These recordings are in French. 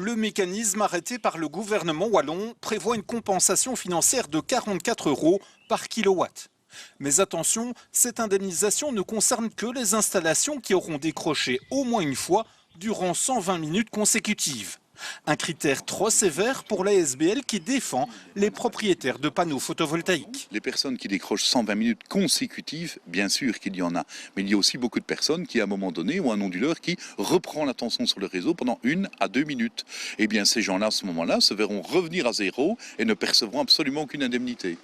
Le mécanisme arrêté par le gouvernement wallon prévoit une compensation financière de 44 € par kilowatt. Mais attention, cette indemnisation ne concerne que les installations qui auront décroché au moins une fois durant 120 minutes consécutives. Un critère trop sévère pour la SBL qui défend les propriétaires de panneaux photovoltaïques. Les personnes qui décrochent 120 minutes consécutives, bien sûr qu'il y en a. Mais il y a aussi beaucoup de personnes qui, à un moment donné, ont un onduleur qui reprend la tension sur le réseau pendant 1 à 2 minutes. Eh bien, ces gens-là, à ce moment-là, se verront revenir à zéro et ne percevront absolument aucune indemnité.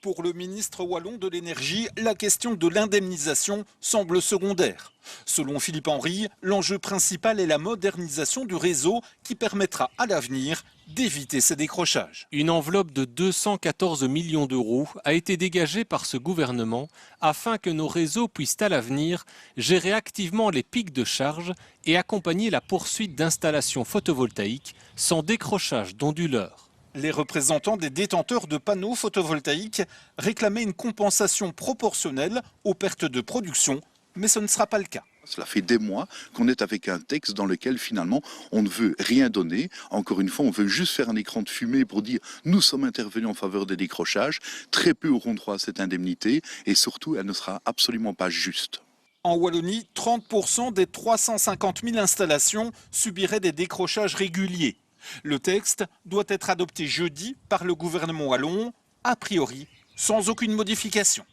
Pour le ministre wallon de l'énergie, la question de l'indemnisation semble secondaire. Selon Philippe Henry, l'enjeu principal est la modernisation du réseau qui permettra à l'avenir d'éviter ces décrochages. Une enveloppe de 214 millions d'euros a été dégagée par ce gouvernement afin que nos réseaux puissent à l'avenir gérer activement les pics de charge et accompagner la poursuite d'installations photovoltaïques sans décrochage d'onduleurs. Les représentants des détenteurs de panneaux photovoltaïques réclamaient une compensation proportionnelle aux pertes de production, mais ce ne sera pas le cas. Cela fait des mois qu'on est avec un texte dans lequel finalement on ne veut rien donner. Encore une fois, on veut juste faire un écran de fumée pour dire nous sommes intervenus en faveur des décrochages. Très peu auront droit à cette indemnité et surtout elle ne sera absolument pas juste. En Wallonie, 30% des 350 000 installations subiraient des décrochages réguliers. Le texte doit être adopté jeudi par le gouvernement wallon, a priori sans aucune modification.